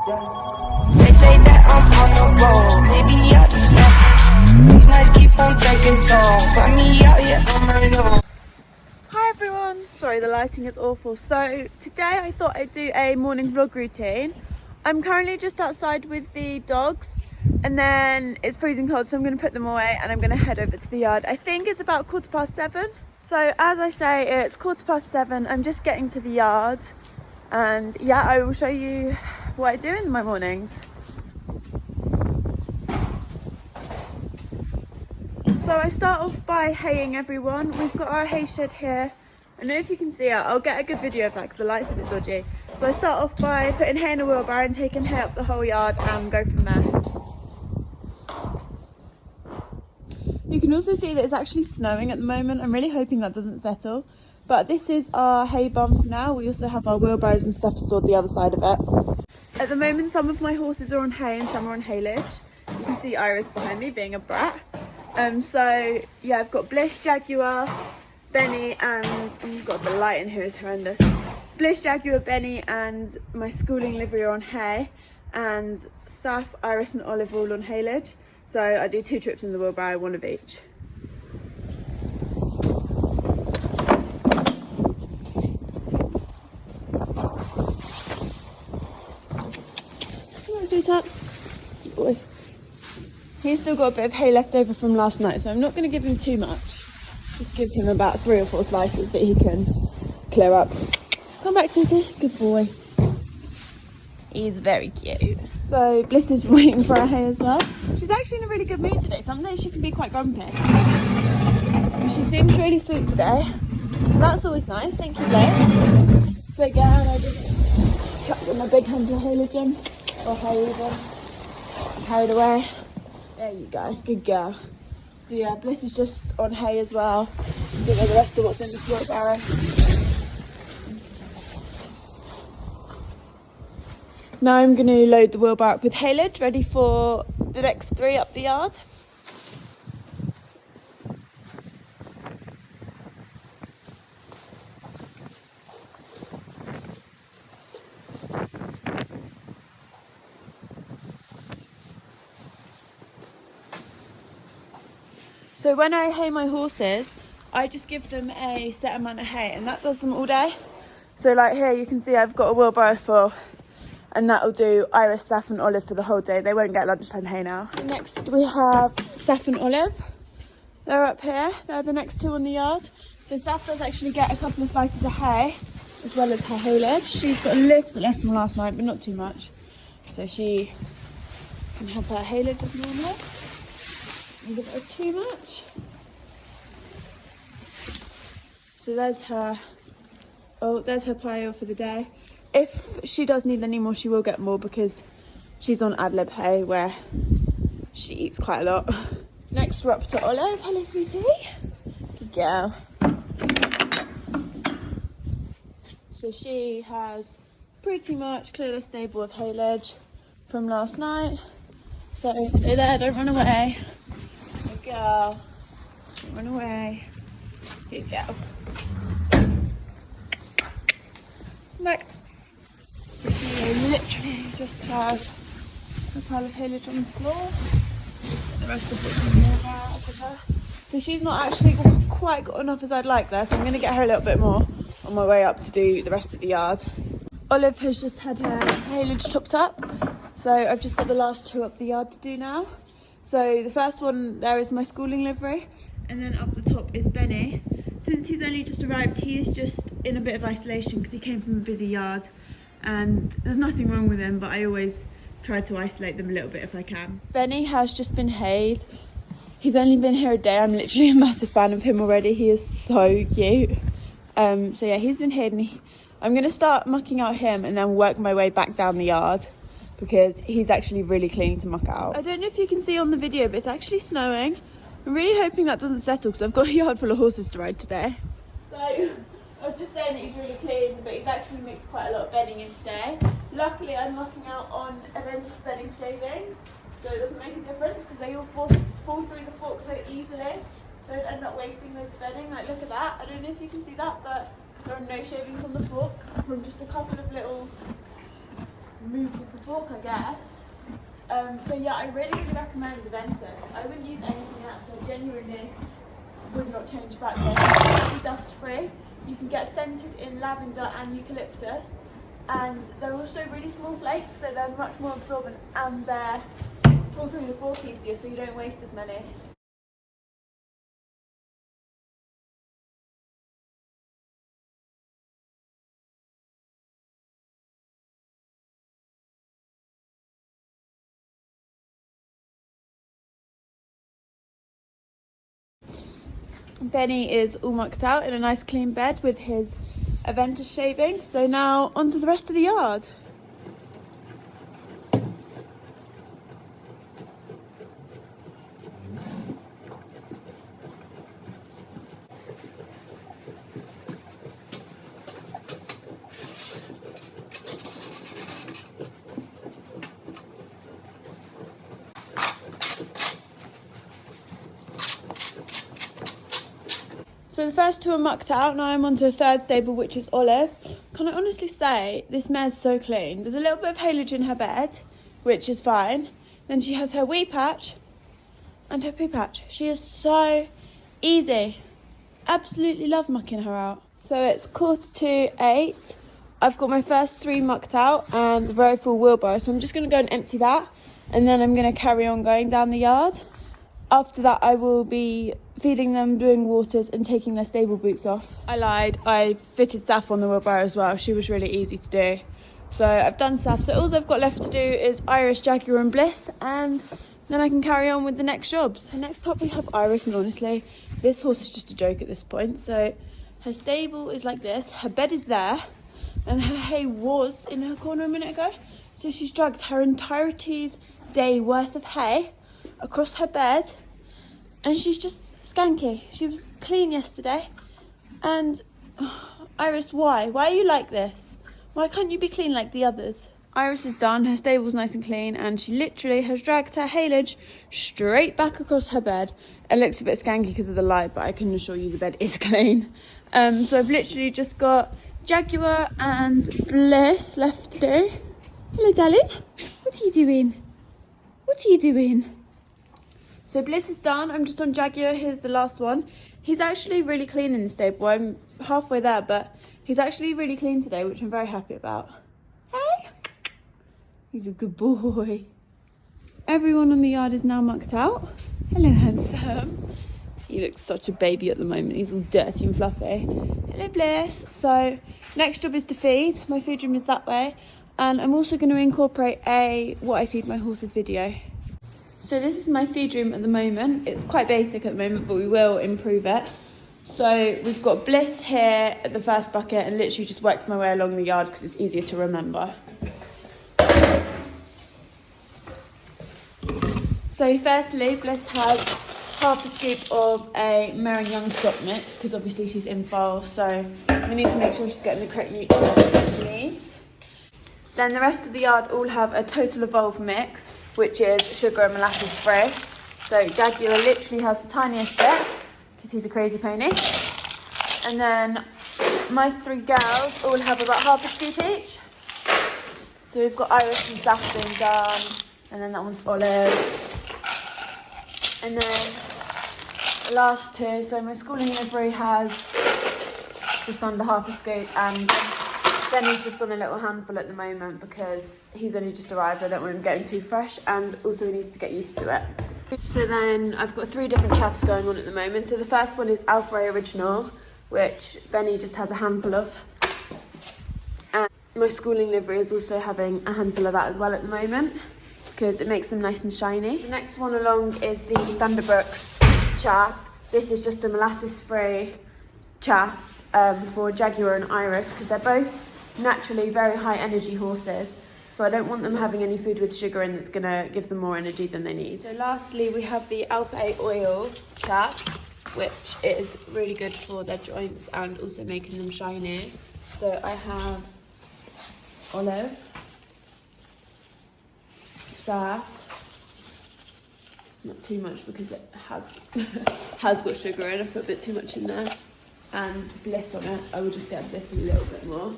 They say that I'm on the road, maybe I just lost it. These nights keep on taking toll, find me out here on my own. Hi everyone, sorry the lighting is awful. So today I thought I'd do a morning vlog routine. I'm currently just outside with the dogs and then it's freezing cold, so I'm going to put them away and I'm going to head over to the yard. I think it's about 7:15. So as I say, it's 7:15. I'm just getting to the yard and yeah, I will show you what I do in my mornings. So I start off by haying everyone. We've got our hay shed here. I don't know if you can see it. I'll get a good video of that because the light's a bit dodgy. So I start off by putting hay in a wheelbarrow and taking hay up the whole yard and go from there. You can also see that it's actually snowing at the moment. I'm really hoping that doesn't settle. But this is our hay barn for now. We also have our wheelbarrows and stuff stored the other side of it. At the moment, some of my horses are on hay and some are on haylage. You can see Iris behind me being a brat. So yeah, I've got Bliss, Jaguar, Benny, and oh god, the light in here is horrendous. Bliss, Jaguar, Benny, and my schooling livery are on hay, and Saf, Iris, and Olive all on haylage. So I do 2 trips in the wheelbarrow, 1 of each. Come on, sweetheart. Good boy. He's still got a bit of hay left over from last night, so I'm not going to give him too much. Just give him about 3 or 4 slices that he can clear up. Come back, sweetie. Good boy. He's very cute. So Bliss is waiting for her hay as well. She's actually in a really good mood today. Some days she can be quite grumpy. She seems really sweet today. So that's always nice. Thank you, Bliss. So again, I just chucked in my big handle of haylage in, or hay even. Carried away. There you go, good girl. So yeah, Bliss is just on hay as well. I don't know the rest of what's in this wheelbarrow. Now I'm going to load the wheelbarrow up with haylage, ready for the next 3 up the yard. So when I hay my horses, I just give them a set amount of hay and that does them all day. So like here you can see I've got a wheelbarrow full and that'll do Iris, Saf and Olive for the whole day. They won't get lunchtime hay now. Next we have Saf and Olive. They're up here, they're the next 2 on the yard. So Saf does actually get a couple of slices of hay as well as her haylage. She's got a little bit left from last night but not too much. So she can have her haylage as normal. Give her too much. So there's her pile for the day. If she does need any more, she will get more because she's on ad lib hay where she eats quite a lot. Next we're up to Olive. Hello sweetie. Good girl. So she has pretty much cleared a stable of haylage from last night. So stay there, don't run away. Good girl. Don't run away. Good girl. Come back. So she literally just has a pile of haylage on the floor. Get the rest of it in there out of her. So she's not actually quite got enough as I'd like there, so I'm going to get her a little bit more on my way up to do the rest of the yard. Olive has just had her haylage topped up, so I've just got the last 2 up the yard to do now. So the first one there is my schooling livery, and then up the top is Benny. Since he's only just arrived, he is just in a bit of isolation because he came from a busy yard, and there's nothing wrong with him, but I always try to isolate them a little bit if I can. Benny has just been hayed. He's only been here a day. I'm literally a massive fan of him already. He is so cute. So yeah, he's been hayed, and I'm going to start mucking out him and then work my way back down the yard because he's actually really clean to muck out. I don't know if you can see on the video, but it's actually snowing. I'm really hoping that doesn't settle because I've got a yard full of horses to ride today. So I was just saying that he's really clean, but he's actually mixed quite a lot of bedding in today. Luckily I'm mucking out on Aventus bedding shavings, so it doesn't make a difference because they all fall through the fork so easily. So don't end up wasting loads of bedding. Like look at that, I don't know if you can see that, but there are no shavings on the fork from just a couple of little moves of the fork. milk, I guess. So yeah, I really recommend Aventus. I wouldn't use anything else. I genuinely would not change back then. It's dust free. You can get scented in lavender and eucalyptus, and they're also really small flakes, so they're much more absorbent, and they're fall through the fork easier, so you don't waste as many. Benny is all mucked out in a nice clean bed with his Aventus shaving. So now on to the rest of the yard. So the first two are mucked out, now I'm on to a third stable, which is Olive. Can I honestly say, this mare's so clean. There's a little bit of haylage in her bed, which is fine. Then she has her wee patch and her poo patch. She is so easy. Absolutely love mucking her out. So it's 7:45. I've got my first 3 mucked out and a very full wheelbarrow. So I'm just gonna go and empty that, and then I'm gonna carry on going down the yard. After that, I will be feeding them, doing waters and taking their stable boots off. I lied, I fitted Saf on the wheelbarrow as well. She was really easy to do. So I've done Saf. So all I've got left to do is Iris, Jaguar and Bliss, and then I can carry on with the next jobs. So next up we have Iris, and honestly, this horse is just a joke at this point. So her stable is like this, her bed is there, and her hay was in her corner a minute ago. So she's dragged her entirety's day worth of hay across her bed, and she's just skanky. She was clean yesterday, and Iris, why are you like this? Why can't you be clean like the others? Iris is done, her stable's nice and clean, and she literally has dragged her haylage straight back across her bed. It looks a bit skanky because of the light, but I can assure you the bed is clean. So I've literally just got Jaguar and Bliss left to do. Hello darling, what are you doing? What are you doing? So Bliss is done, I'm just on Jaguar, here's the last one. He's actually really clean in the stable. I'm halfway there, but he's actually really clean today, which I'm very happy about. Hey! He's a good boy. Everyone on the yard is now mucked out. Hello, handsome. He looks such a baby at the moment. He's all dirty and fluffy. Hello, Bliss. So next job is to feed. My food room is that way. And I'm also going to incorporate a what I feed my horses video. So this is my feed room at the moment. It's quite basic at the moment, but we will improve it. So we've got Bliss here at the first bucket, and literally just works my way along the yard because it's easier to remember. So firstly, Bliss has half a scoop of a Merrin Young stock mix, because obviously she's in foal, so we need to make sure she's getting the correct nutrients that she needs. Then the rest of the yard all have a Total Evolve mix, which is sugar and molasses free. So Jaguar literally has the tiniest bit, because he's a crazy pony. And then my 3 girls all have about half a scoop each. So we've got Iris and Saf being done, and then that one's Olive. And then the last 2, so my schooling livery has just under half a scoop, and Benny's just on a little handful at the moment because he's only just arrived. I don't want him getting too fresh, and also he needs to get used to it. So then I've got 3 different chaffs going on at the moment. So the first one is Alfray Original, which Benny just has a handful of. And my schooling livery is also having a handful of that as well at the moment, because it makes them nice and shiny. The next one along is the Thunderbrooks chaff. This is just a molasses-free chaff for Jaguar and Iris, because they're both naturally very high energy horses. So I don't want them having any food with sugar in that's gonna give them more energy than they need. So lastly, we have the Alpha 8 oil chaff, which is really good for their joints and also making them shiny. So I have Olive, Saf, not too much because it has got sugar in. I put a bit too much in there, and Bliss on it. I will just get Bliss a little bit more.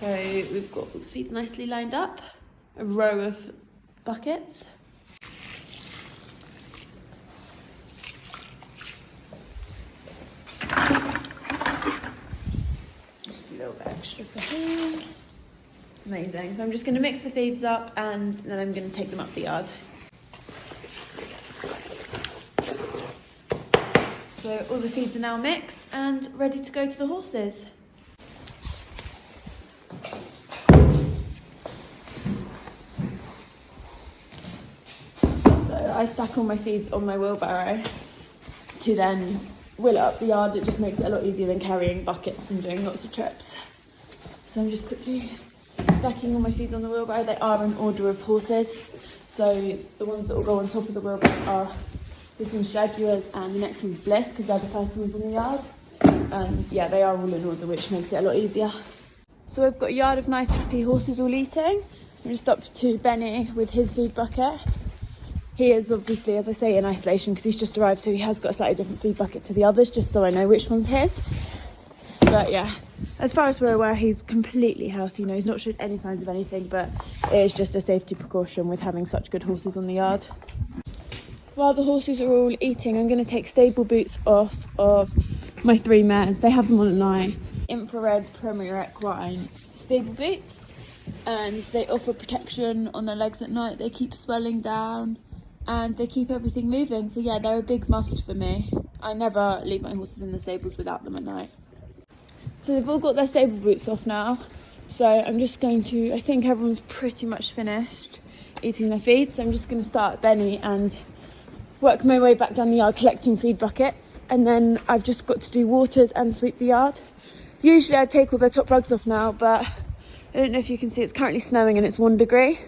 So we've got all the feeds nicely lined up, a row of buckets. Just a little bit extra for him. Amazing. So I'm just going to mix the feeds up and then I'm going to take them up the yard. So all the feeds are now mixed and ready to go to the horses. So I stack all my feeds on my wheelbarrow to then wheel it up the yard. It just makes it a lot easier than carrying buckets and doing lots of trips. So I'm just quickly stacking all my feeds on the wheelbarrow. They are in order of horses. So the ones that will go on top of the wheelbarrow are, this one's Jaguars and the next one's Bliss, because they're the first ones in the yard. And yeah, they are all in order, which makes it a lot easier. So we've got a yard of nice happy horses all eating. I'm just up to Benny with his feed bucket. He is obviously, as I say, in isolation because he's just arrived, so he has got a slightly different feed bucket to the others, just so I know which one's his. But yeah, as far as we're aware, he's completely healthy. You know, he's not showed any signs of anything, but it is just a safety precaution with having such good horses on the yard. While the horses are all eating, I'm going to take stable boots off of my 3 mares. They have them on at night. Infrared Premier Equine stable boots, and they offer protection on their legs at night. They keep swelling down and they keep everything moving. So yeah, they're a big must for me. I never leave my horses in the stables without them at night. So they've all got their stable boots off now. So I'm just going to, I think everyone's pretty much finished eating their feed. So I'm just going to start at Benny and work my way back down the yard collecting feed buckets. And then I've just got to do waters and sweep the yard. Usually I'd take all their top rugs off now, but I don't know if you can see, it's currently snowing and it's 1 degree.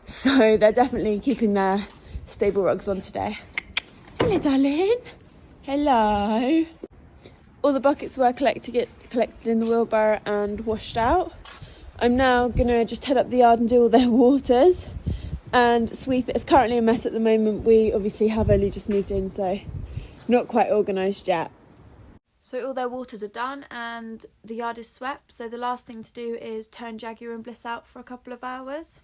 So they're definitely keeping their stable rugs on today. Hello, darling. Hello. All the buckets were collected in the wheelbarrow and washed out. I'm now gonna just head up the yard and do all their waters and sweep it. It's currently a mess at the moment. We obviously have only just moved in, so not quite organised yet. So all their waters are done and the yard is swept. So the last thing to do is turn Jaguar and Bliss out for a couple of hours.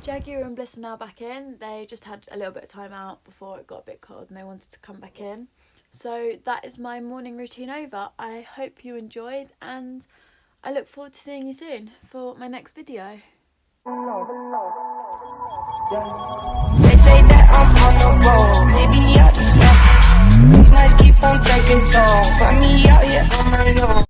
Jaguar and Bliss are now back in. They just had a little bit of time out before it got a bit cold and they wanted to come back in. So that is my morning routine over. I hope you enjoyed and I look forward to seeing you soon for my next video. They say that I'm on the